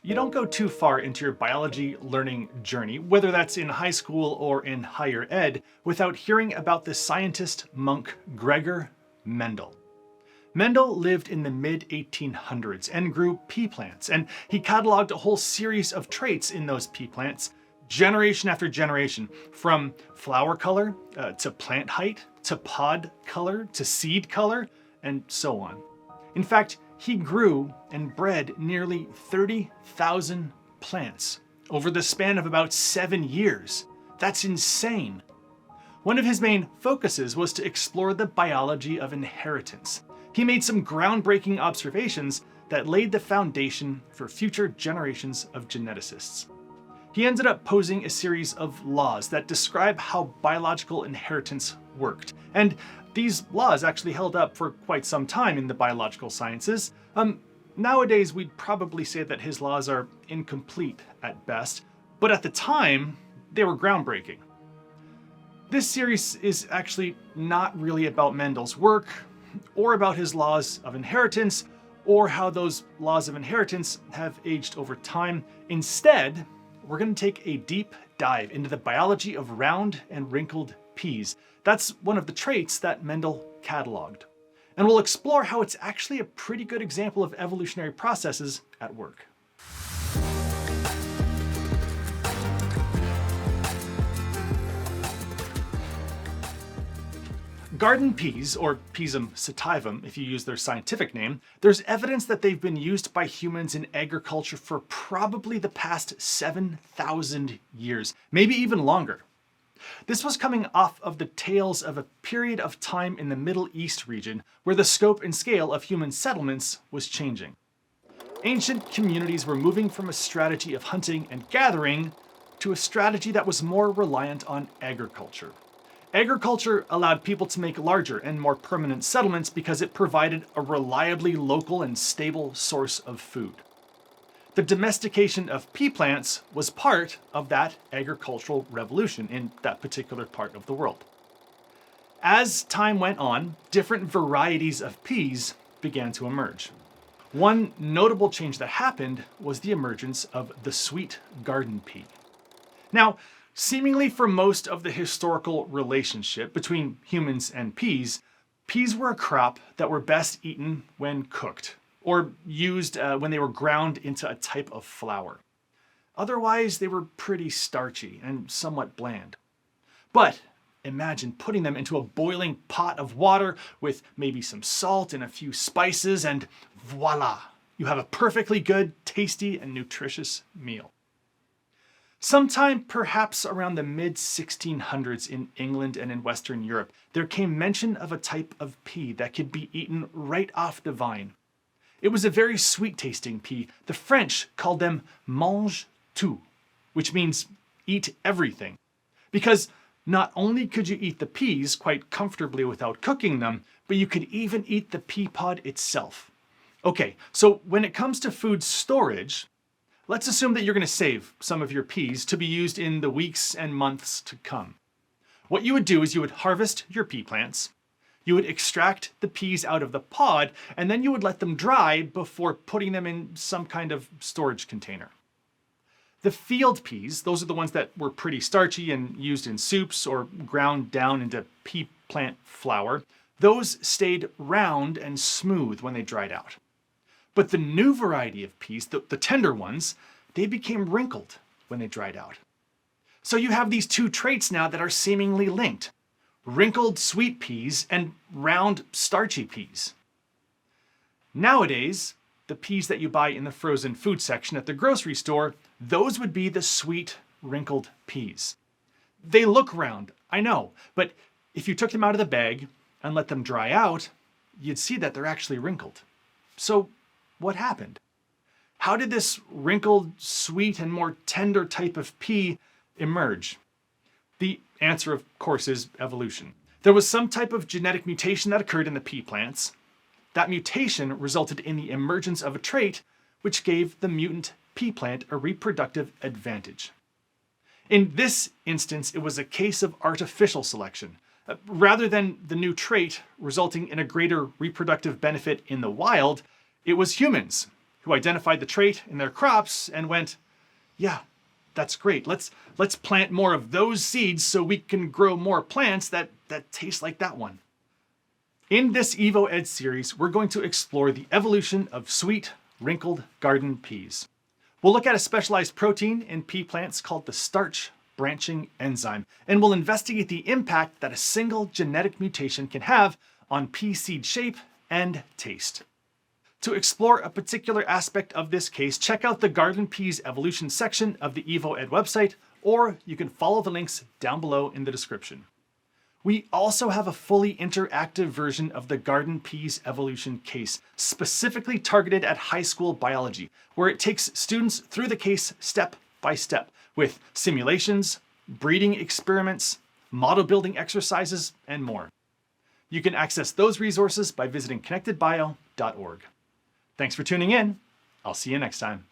You don't go too far into your biology learning journey, whether that's in high school or in higher ed, without hearing about the scientist monk Gregor Mendel. Mendel lived in the mid-1800s and grew pea plants, and he cataloged a whole series of traits in those pea plants, generation after generation, from flower color to plant height, to pod color, to seed color, and so on. In fact, he grew and bred nearly 30,000 plants over the span of about 7 years. That's insane. One of his main focuses was to explore the biology of inheritance. He made some groundbreaking observations that laid the foundation for future generations of geneticists. He ended up posing a series of laws that describe how biological inheritance worked. And these laws actually held up for quite some time in the biological sciences. Nowadays, we'd probably say that his laws are incomplete at best, but at the time, they were groundbreaking. This series is actually not really about Mendel's work, or about his laws of inheritance, or how those laws of inheritance have aged over time. Instead, we're going to take a deep dive into the biology of round and wrinkled peas. That's one of the traits that Mendel cataloged. And we'll explore how it's actually a pretty good example of evolutionary processes at work. Garden peas, or Pisum sativum if you use their scientific name, there's evidence that they've been used by humans in agriculture for probably the past 7,000 years, maybe even longer. This was coming off of the tales of a period of time in the Middle East region where the scope and scale of human settlements was changing. Ancient communities were moving from a strategy of hunting and gathering to a strategy that was more reliant on agriculture. Agriculture allowed people to make larger and more permanent settlements because it provided a reliably local and stable source of food. The domestication of pea plants was part of that agricultural revolution in that particular part of the world. As time went on, different varieties of peas began to emerge. One notable change that happened was the emergence of the sweet garden pea. Now, seemingly for most of the historical relationship between humans and peas were a crop that were best eaten when cooked, or used when they were ground into a type of flour. Otherwise, they were pretty starchy and somewhat bland. But imagine putting them into a boiling pot of water with maybe some salt and a few spices, and voila! You have a perfectly good, tasty, and nutritious meal. Sometime perhaps around the mid-1600s in England and in Western Europe, there came mention of a type of pea that could be eaten right off the vine. It was a very sweet-tasting pea. The French called them mange tout, which means eat everything. Because not only could you eat the peas quite comfortably without cooking them, but you could even eat the pea pod itself. Okay, so when it comes to food storage, let's assume that you're going to save some of your peas to be used in the weeks and months to come. What you would do is you would harvest your pea plants, you would extract the peas out of the pod, and then you would let them dry before putting them in some kind of storage container. The field peas, those are the ones that were pretty starchy and used in soups or ground down into pea plant flour, those stayed round and smooth when they dried out. But the new variety of peas, the tender ones, they became wrinkled when they dried out. So you have these two traits now that are seemingly linked: wrinkled sweet peas and round starchy peas. Nowadays, the peas that you buy in the frozen food section at the grocery store, those would be the sweet wrinkled peas. They look round, I know, but if you took them out of the bag and let them dry out, you'd see that they're actually wrinkled. So what happened? How did this wrinkled, sweet, and more tender type of pea emerge? The answer, of course, is evolution. There was some type of genetic mutation that occurred in the pea plants. That mutation resulted in the emergence of a trait which gave the mutant pea plant a reproductive advantage. In this instance, it was a case of artificial selection. Rather than the new trait resulting in a greater reproductive benefit in the wild, it was humans who identified the trait in their crops and went, yeah, that's great. Let's plant more of those seeds so we can grow more plants that taste like that one. In this Evo-Ed series, we're going to explore the evolution of sweet, wrinkled garden peas. We'll look at a specialized protein in pea plants called the starch branching enzyme, and we'll investigate the impact that a single genetic mutation can have on pea seed shape and taste. To explore a particular aspect of this case, check out the Garden Peas Evolution section of the Evo-Ed website, or you can follow the links down below in the description. We also have a fully interactive version of the Garden Peas Evolution case, specifically targeted at high school biology, where it takes students through the case step by step, with simulations, breeding experiments, model building exercises, and more. You can access those resources by visiting connectedbio.org. Thanks for tuning in. I'll see you next time.